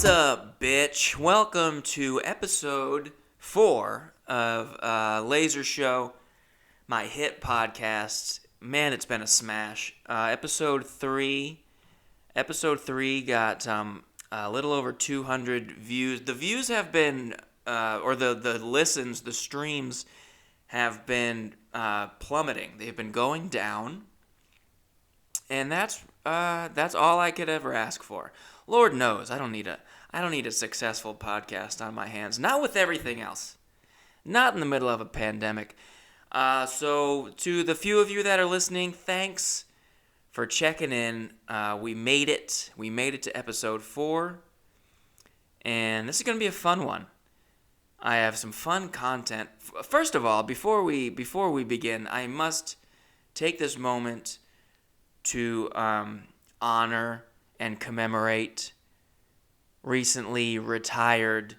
What's up, bitch? Welcome to episode 4 of Laser Show, my hit podcast. Man, it's been a smash. Episode 3 got a little over 200 views. The views have been, or the listens, the streams have been plummeting. They've been going down, and that's all I could ever ask for. Lord knows I don't need a successful podcast on my hands. Not with everything else. Not in the middle of a pandemic. So to the few of you that are listening, thanks for checking in. We made it. We made it to episode 4, and this is gonna be a fun one. I have some fun content. First of all, before we begin, I must take this moment to honor and commemorate recently retired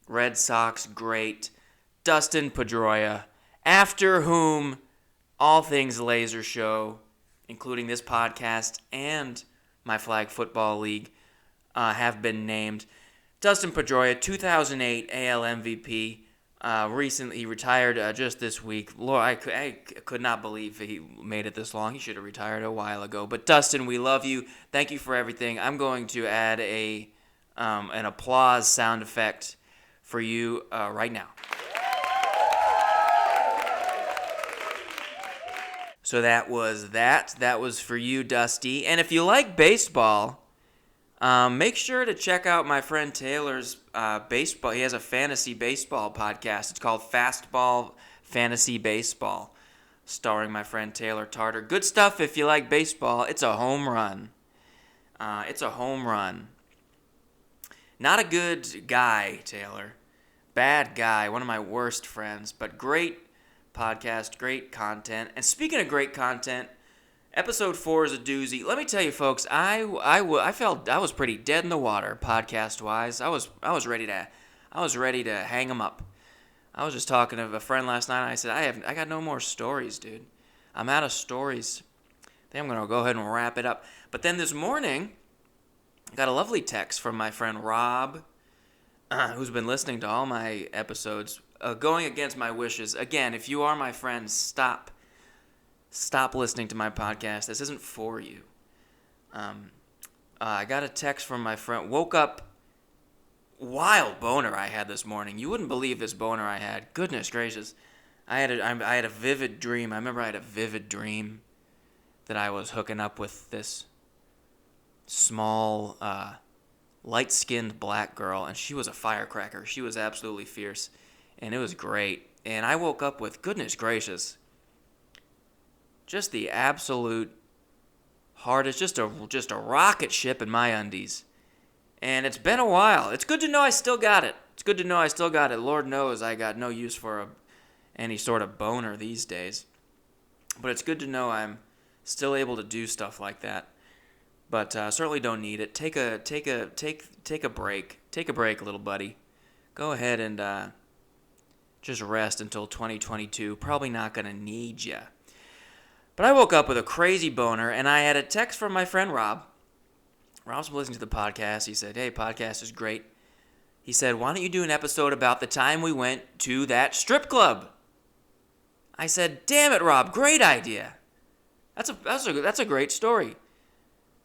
Red Sox great Dustin Pedroia, after whom all things Laser Show, including this podcast and my flag football league, have been named. Dustin Pedroia, 2008 AL MVP, recently retired just this week. Lord, I could not believe he made it this long. He should have retired a while ago. But Dustin, we love you. Thank you for everything. I'm going to add an applause sound effect for you right now. So that was that. That was for you, Dusty. And if you like baseball, make sure to check out my friend Taylor's baseball. He has a fantasy baseball podcast. It's called Fastball Fantasy Baseball, starring my friend Taylor Tarter. Good stuff if you like baseball. It's a home run. It's a home run. Not a good guy, Taylor. Bad guy. One of my worst friends. But great podcast, great content. And speaking of great content, episode 4 is a doozy. Let me tell you, folks, I felt I was pretty dead in the water, podcast wise. I was ready to hang them up. I was just talking to a friend last night, and I said, I got no more stories, dude. I'm out of stories. I think I'm gonna go ahead and wrap it up. But then this morning, I got a lovely text from my friend Rob, who's been listening to all my episodes, going against my wishes. Again, if you are my friend, stop listening to my podcast. This isn't for you. I got a text from my friend. Woke up, wild boner I had this morning. You wouldn't believe this boner I had. Goodness gracious. I had a vivid dream. I remember I had a vivid dream that I was hooking up with this small, light-skinned black girl, and she was a firecracker. She was absolutely fierce, and it was great. And I woke up with, goodness gracious, just the absolute hardest, just a rocket ship in my undies. And it's been a while. It's good to know I still got it. Lord knows I got no use for any sort of boner these days. But it's good to know I'm still able to do stuff like that. But certainly don't need it. Take a break. Take a break, little buddy. Go ahead and just rest until 2022. Probably not gonna need ya. But I woke up with a crazy boner, and I had a text from my friend Rob. Rob's listening to the podcast. He said, hey, podcast is great. He said, why don't you do an episode about the time we went to that strip club? I said, damn it, Rob, great idea. That's a great story.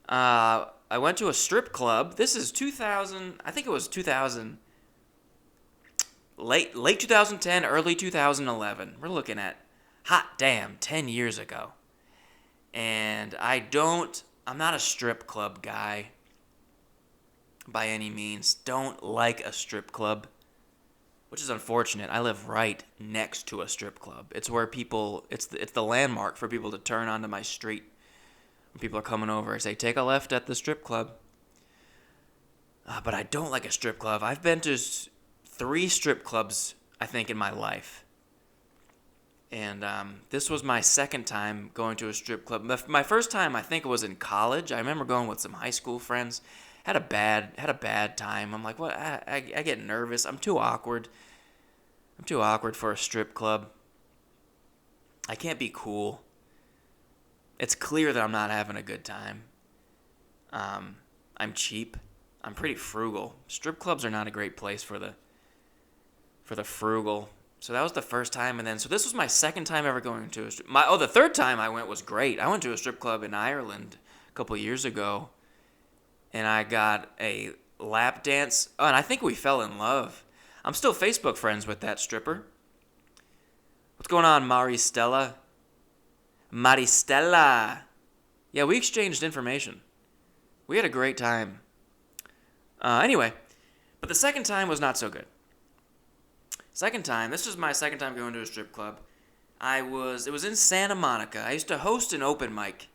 I went to a strip club. This is 2000, I think it was 2000, late 2010, early 2011. We're looking at, hot damn, 10 years ago. And I'm not a strip club guy by any means. Don't like a strip club, which is unfortunate. I live right next to a strip club. It's where it's the landmark for people to turn onto my street. When people are coming over, I say, take a left at the strip club. But I don't like a strip club. I've been to 3 strip clubs, I think, in my life. And this was my second time going to a strip club. My first time, I think, was in college. I remember going with some high school friends. Had a bad time. I'm like, what? I get nervous. I'm too awkward. I'm too awkward for a strip club. I can't be cool. It's clear that I'm not having a good time. I'm cheap. I'm pretty frugal. Strip clubs are not a great place for the frugal. So that was the first time, and then so this was my second time ever going to a strip. The third time I went was great. I went to a strip club in Ireland a couple of years ago, and I got a lap dance. Oh, and I think we fell in love. I'm still Facebook friends with that stripper. What's going on, Maristella? Maristella. Yeah, we exchanged information. We had a great time. Anyway, but the second time was not so good. Second time, this was my second time going to a strip club. It was in Santa Monica. I used to host an open mic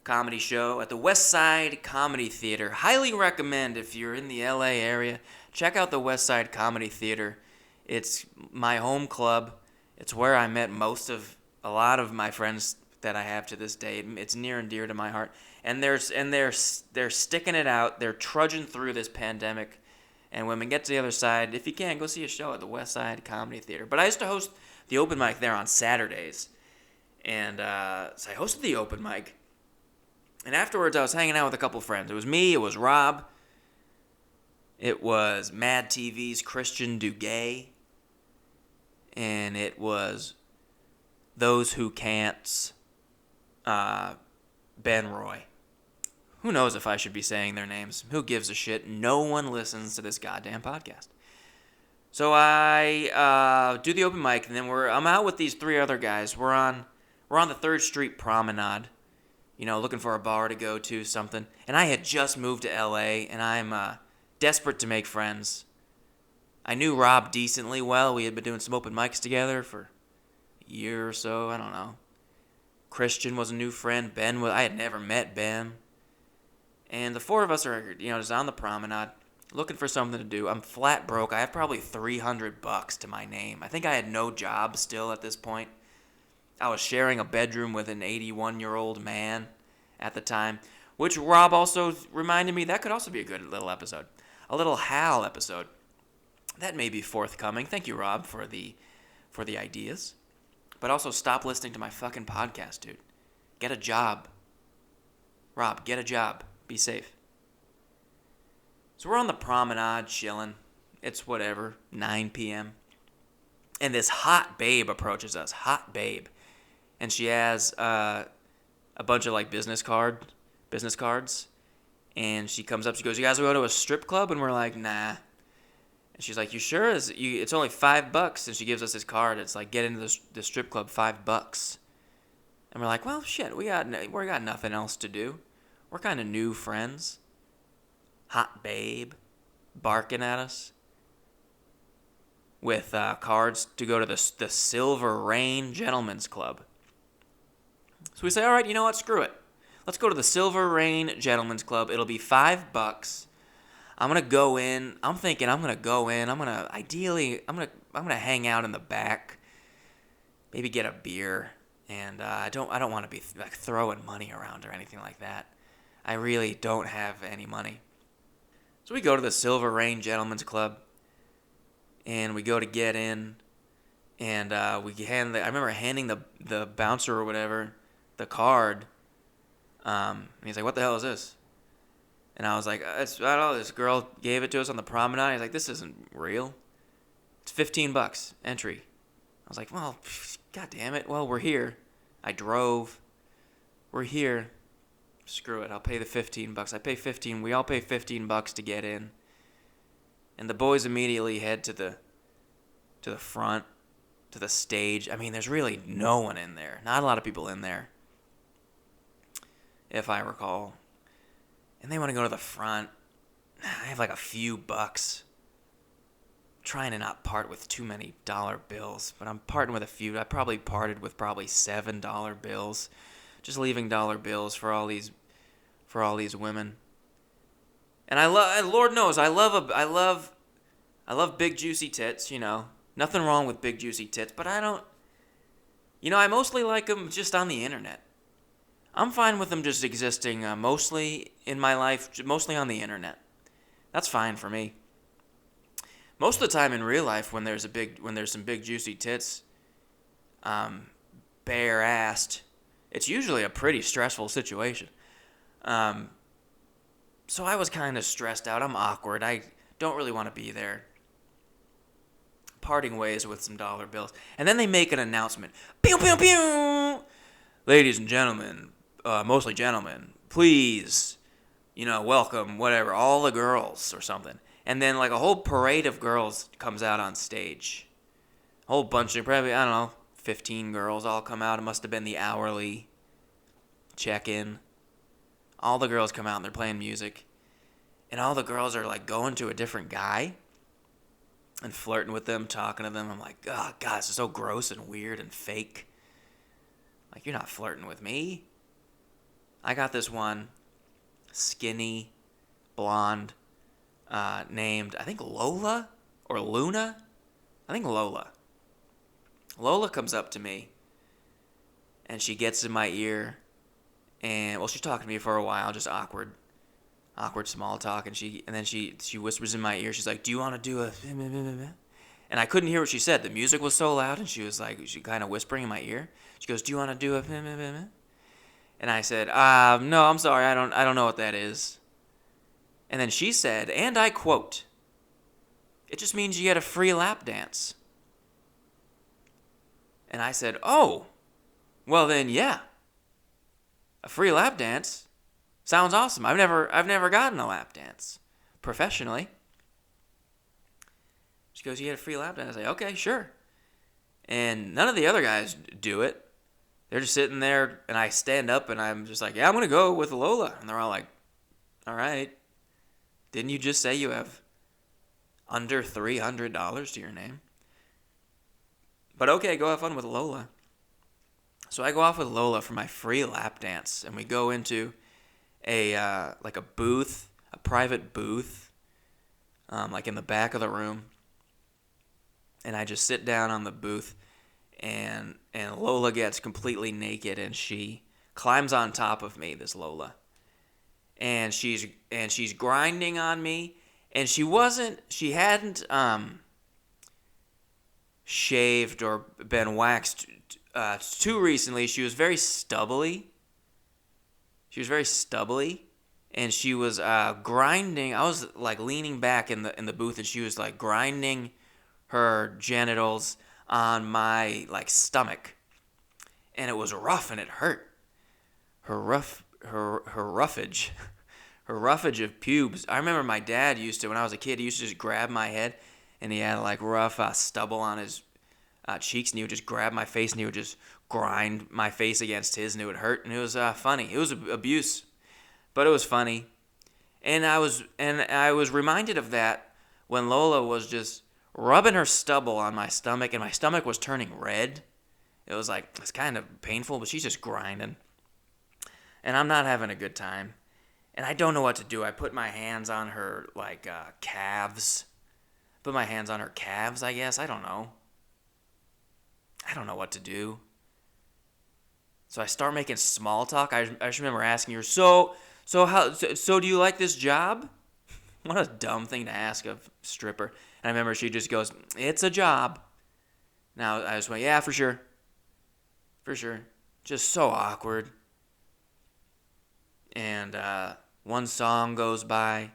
comedy show at the West Side Comedy Theater. Highly recommend if you're in the LA area, check out the West Side Comedy Theater. It's my home club. It's where I met a lot of my friends that I have to this day. It's near and dear to my heart. And they're sticking it out. They're trudging through this pandemic. And when we get to the other side, if you can, go see a show at the West Side Comedy Theater. But I used to host the open mic there on Saturdays. And so I hosted the open mic. And afterwards, I was hanging out with a couple friends. It was me, it was Rob, it was Mad TV's Christian Duguay, and it was Those Who Can't's Ben Roy. Who knows if I should be saying their names? Who gives a shit? No one listens to this goddamn podcast. So I do the open mic, and then I'm out with these three other guys. We're on the 3rd Street Promenade, looking for a bar to go to, something. And I had just moved to LA, and I'm desperate to make friends. I knew Rob decently well. We had been doing some open mics together for a year or so. I don't know. Christian was a new friend. I had never met Ben. And the four of us are, just on the promenade, looking for something to do. I'm flat broke. I have probably $300 to my name. I think I had no job still at this point. I was sharing a bedroom with an 81-year-old man at the time, which Rob also reminded me that could also be a good little episode. A little Hal episode. That may be forthcoming. Thank you, Rob, for the ideas. But also stop listening to my fucking podcast, dude. Get a job. Rob, get a job. Be safe. So we're on the promenade chilling. It's whatever, 9 p.m. And this hot babe approaches us. Hot babe. And she has a bunch of business cards. And she comes up, she goes, "You guys will go to a strip club?" And we're like, "Nah." And she's like, "You sure? It's only $5." And she gives us this card. It's like, "Get into the strip club, $5." And we're like, "Well, shit, we got nothing else to do. We're kind of new friends." Hot babe barking at us with cards to go to the Silver Rain Gentlemen's Club. So we say, all right, you know what? Screw it. Let's go to the Silver Rain Gentlemen's Club. It'll be $5. I'm gonna go in. I'm thinking I'm gonna go in. I'm gonna hang out in the back, maybe get a beer, and I don't want to be throwing money around or anything like that. I really don't have any money. So we go to the Silver Rain Gentlemen's Club, and we go to get in, and I remember handing the bouncer or whatever the card, and he's like, "What the hell is this?" And I was like, I don't know, this girl gave it to us on the promenade. He's like, "This isn't real. It's $15 entry." I was like, "Well, god damn it. Well, we're here. I drove. We're here. Screw it. I'll pay the $15. I pay $15. We all pay $15 to get in." And the boys immediately head to the front, to the stage. I mean, there's really no one in there. Not a lot of people in there, if I recall. And they want to go to the front. I have a few bucks. I'm trying to not part with too many dollar bills, but I'm parting with a few. I probably parted with $7 bills. Just leaving dollar bills for all these women. And Lord knows, I love big juicy tits, Nothing wrong with big juicy tits, but I don't, I mostly like them just on the internet. I'm fine with them just existing mostly in my life, mostly on the internet. That's fine for me. Most of the time in real life, when there's some big juicy tits, bare-assed, it's usually a pretty stressful situation. So I was kind of stressed out. I'm awkward. I don't really want to be there. Parting ways with some dollar bills. And then they make an announcement. Pew, pew, pew! Ladies and gentlemen, mostly gentlemen, please, welcome, whatever, all the girls or something. And then like a whole parade of girls comes out on stage. A whole bunch of, probably, I don't know, 15 girls all come out. It must have been the hourly check-in. All the girls come out and they're playing music. And all the girls are like going to a different guy and flirting with them, talking to them. I'm like, oh, God, this is so gross and weird and fake. Like, you're not flirting with me. I got this one skinny, blonde, named, I think Lola or Luna. I think Lola. Lola comes up to me, and she gets in my ear, and, well, she's talking to me for a while, just awkward small talk, and then she whispers in my ear, she's like, do you want to do a... And I couldn't hear what she said. The music was so loud, and she kind of whispering in my ear. She goes, do you want to do a... And I said, no, I'm sorry, I don't know what that is. And then she said, and I quote, it just means you get a free lap dance. And I said, oh, well then, yeah. A free lap dance sounds awesome. I've never gotten a lap dance professionally. She goes, you get a free lap dance. I say, okay, sure. And none of the other guys do it. They're just sitting there, and I stand up, and I'm just like, yeah, I'm going to go with Lola. And they're all like, all right. Didn't you just say you have under $300 to your name? But okay, go have fun with Lola. So I go off with Lola for my free lap dance, and we go into a booth, a private booth, like in the back of the room. And I just sit down on the booth, and Lola gets completely naked, and she climbs on top of me, this Lola. And she's grinding on me, and she hadn't shaved or been waxed too recently. She was very stubbly. And she was grinding. I was like leaning back in the booth, and she was like grinding her genitals on my like stomach, and it was rough and it hurt. Her roughage of pubes. I remember my dad when I was a kid, he used to just grab my head, and he had like rough stubble on his cheeks, and he would just grab my face, and he would just grind my face against his, and it would hurt, and it was funny. It was abuse, but it was funny, and I was reminded of that when Lola was just rubbing her stubble on my stomach, and my stomach was turning red. It was like, it's kind of painful, but she's just grinding, and I'm not having a good time, and I don't know what to do. I put my hands on her like calves. Put my hands on her calves, I guess. I don't know what to do. So I start making small talk. I just remember asking her, so do you like this job? What a dumb thing to ask a stripper. And I remember she just goes, it's a job. Now I just went, yeah, for sure. Just so awkward. And one song goes by.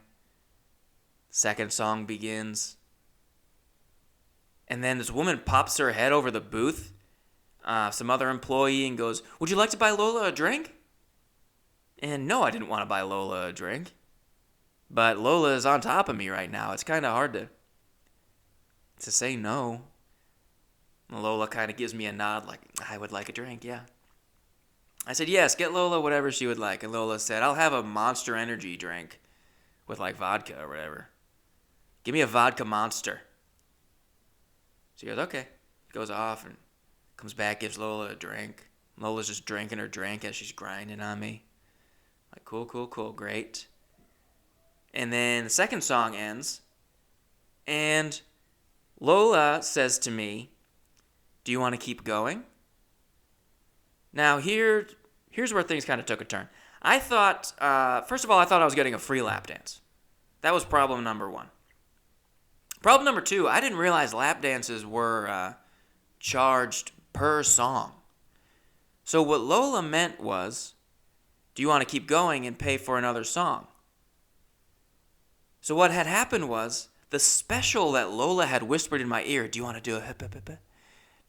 Second song begins. And then this woman pops her head over the booth, some other employee, and goes, would you like to buy Lola a drink? And no, I didn't want to buy Lola a drink. But Lola is on top of me right now. It's kind of hard to say no. And Lola kind of gives me a nod like, I would like a drink, yeah. I said, yes, get Lola whatever she would like. And Lola said, I'll have a Monster Energy drink with like vodka or whatever. Give me a vodka Monster. She goes, okay. Goes off and comes back, gives Lola a drink. Lola's just drinking her drink as she's grinding on me. Like, cool, great. And then the second song ends, and Lola says to me, do you want to keep going? Now, here's where things kind of took a turn. I thought, first of all, I was getting a free lap dance. That was problem number one. Problem number two, I didn't realize lap dances were charged per song. So what Lola meant was, do you want to keep going and pay for another song? So what had happened was the special that Lola had whispered in my ear, do you want to do a hip hip hip? Do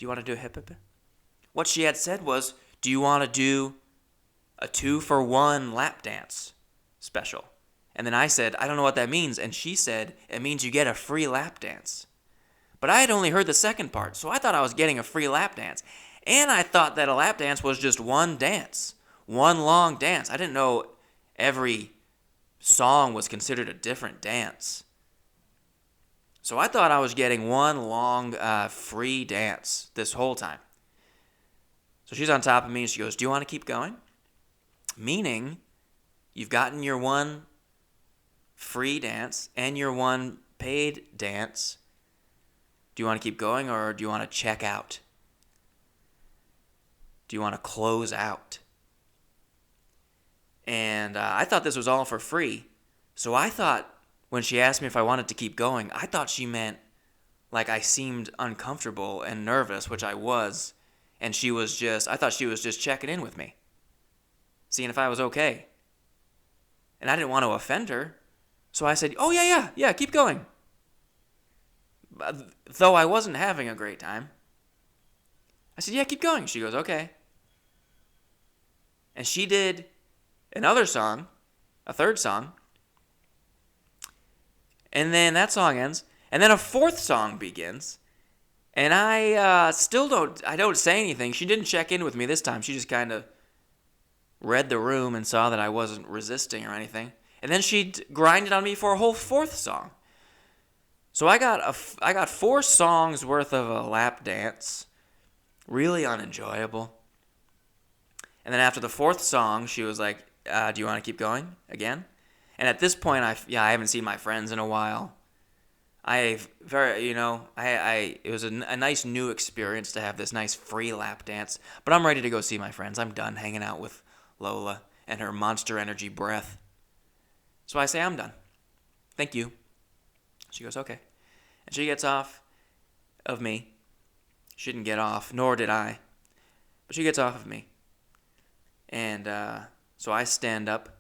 you want to do a hip hip hip? What she had said was, do you want to do a 2-for-1 lap dance special? And then I said, I don't know what that means. And she said, it means you get a free lap dance. But I had only heard the second part, so I thought I was getting a free lap dance. And I thought that a lap dance was just one dance, one long dance. I didn't know every song was considered a different dance. So I thought I was getting one long free dance this whole time. So she's on top of me and she goes, do you want to keep going? Meaning, you've gotten your one free dance and your one paid dance. Do you want to keep going or do you want to check out? Do you want to close out? And I thought this was all for free. So I thought when she asked me if I wanted to keep going, I thought she meant like I seemed uncomfortable and nervous, which I was. And I thought she was just checking in with me, seeing if I was okay. And I didn't want to offend her. So I said, oh, yeah, keep going. Though I wasn't having a great time. I said, yeah, keep going. She goes, okay. And she did another song, a third song. And then that song ends. And then a fourth song begins. And I don't say anything. She didn't check in with me this time. She just kind of read the room and saw that I wasn't resisting or anything. And then she grinded on me for a whole fourth song. So I got 4 songs worth of a lap dance. Really unenjoyable. And then after the 4th song, she was like, do you want to keep going again? And at this point, I haven't seen my friends in a while. It was a nice new experience to have this nice free lap dance. But I'm ready to go see my friends. I'm done hanging out with Lola and her Monster Energy breath. So I say, I'm done. Thank you. She goes, okay. And she gets off of me. She didn't get off, nor did I. But she gets off of me. And so I stand up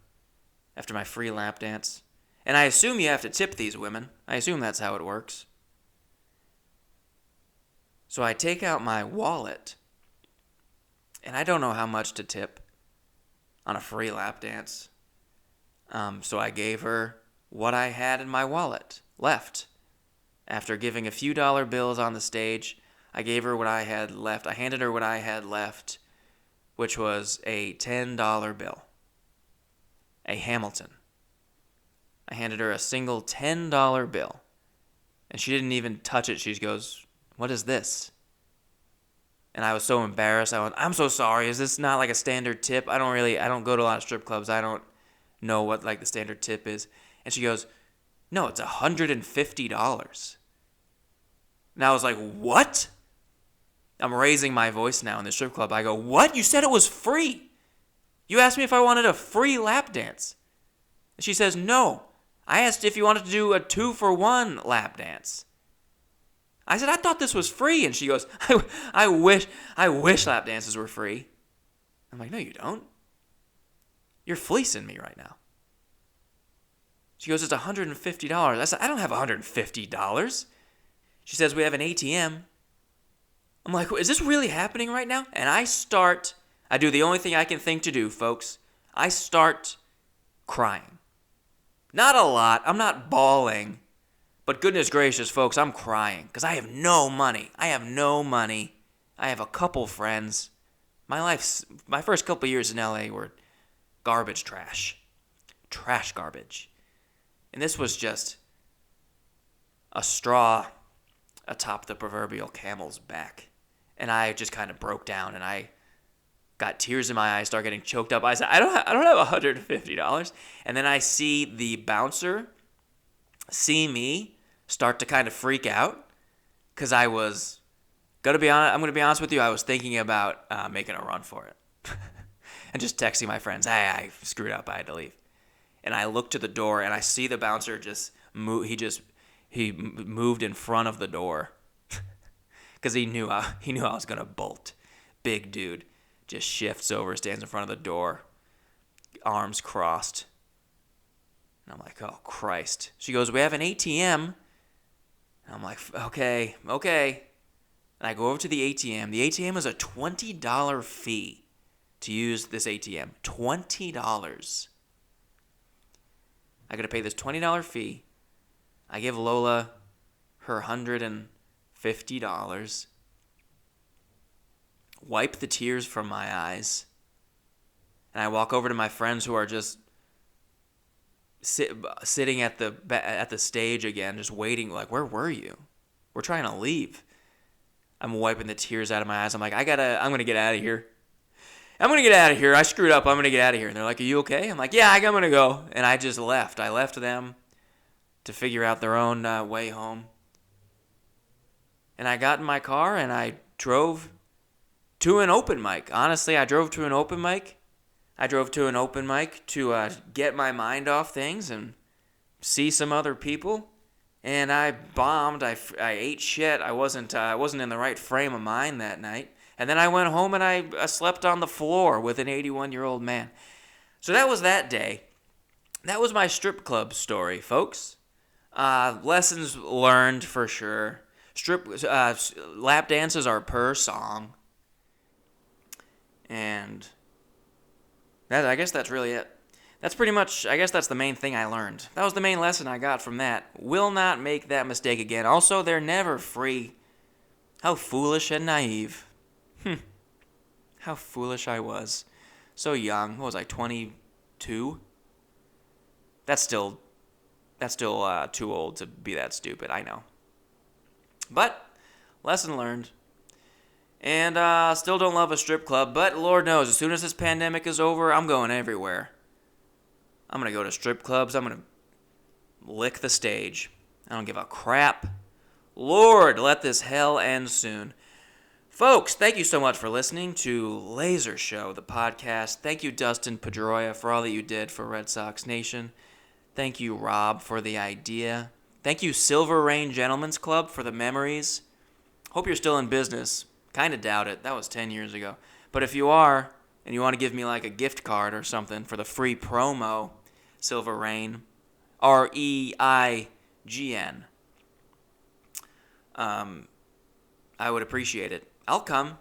after my free lap dance. And I assume you have to tip these women. I assume that's how it works. So I take out my wallet. And I don't know how much to tip on a free lap dance. So I gave her what I had in my wallet left. After giving a few dollar bills on the stage, I gave her what I had left. I handed her what I had left, which was a $10 bill. A Hamilton. I handed her a single $10 bill. And she didn't even touch it. She goes, what is this? And I was so embarrassed. I went, I'm so sorry. Is this not like a standard tip? I don't go to a lot of strip clubs. I don't know what like the standard tip is. And she goes, no, it's $150. And I was like, what? I'm raising my voice now in the strip club. I go, what? You said it was free. You asked me if I wanted a free lap dance. And she says, no. I asked if you wanted to do a 2-for-1 lap dance. I said, I thought this was free. And she goes, I wish lap dances were free. I'm like, no, you don't. You're fleecing me right now. She goes, it's $150. I said, I don't have $150. She says, we have an ATM. I'm like, is this really happening right now? And I do the only thing I can think to do, folks. I start crying. Not a lot. I'm not bawling. But goodness gracious, folks, I'm crying because I have no money. I have a couple friends. My first couple years in LA were garbage trash. Trash garbage. And this was just a straw atop the proverbial camel's back. And I just kind of broke down and I got tears in my eyes, started getting choked up. I said, I don't have $150. And then I see the bouncer see me start to kind of freak out because I'm going to be honest with you, I was thinking about making a run for it. And just texting my friends, hey, I screwed up, I had to leave. And I look to the door and I see the bouncer just move. He moved in front of the door because he knew I was gonna bolt. Big dude just shifts over, stands in front of the door, arms crossed. And I'm like, oh, Christ. She goes, we have an ATM. And I'm like, okay. And I go over to the ATM. The ATM is a $20 fee to use this ATM. $20. I got to pay this $20 fee. I give Lola her $150. Wipe the tears from my eyes. And I walk over to my friends who are just sitting at the stage again, just waiting. Like, where were you? We're trying to leave. I'm wiping the tears out of my eyes. I'm like, I'm gonna get out of here. I screwed up. I'm gonna get out of here. And they're like, are you okay? I'm like, yeah, I'm gonna go. And I just left. I left them to figure out their own way home. And I got in my car and I drove to an open mic. Honestly, I drove to an open mic. To get my mind off things and see some other people. And I bombed. I ate shit. I wasn't in the right frame of mind that night. And then I went home and I slept on the floor with an 81-year-old man. So that was that day. That was my strip club story, folks. Lessons learned for sure. Lap dances are per song. And I guess that's really it. That's pretty much, I guess that's the main thing I learned. That was the main lesson I got from that. Will not make that mistake again. Also, they're never free. How foolish and naive. How foolish I was. So young. What was I, 22? That's still too old to be that stupid, I know. But, lesson learned. And still don't love a strip club, but Lord knows, as soon as this pandemic is over, I'm going everywhere. I'm going to go to strip clubs. I'm going to lick the stage. I don't give a crap. Lord, let this hell end soon. Folks, thank you so much for listening to Laser Show, the podcast. Thank you, Dustin Pedroia, for all that you did for Red Sox Nation. Thank you, Rob, for the idea. Thank you, Silver Rain Gentlemen's Club, for the memories. Hope you're still in business. Kind of doubt it. That was 10 years ago. But if you are, and you want to give me like a gift card or something for the free promo, Silver Rain, REIGN, I would appreciate it. I'll come.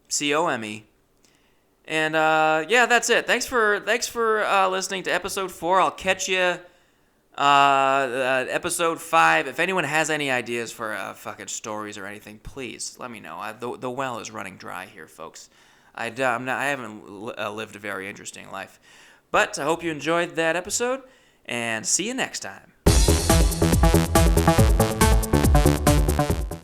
COME. And yeah, that's it. Thanks for listening to episode 4. I'll catch you episode 5. If anyone has any ideas for fucking stories or anything, please let me know. The well is running dry here, folks. I haven't lived a very interesting life. But I hope you enjoyed that episode, and see you next time.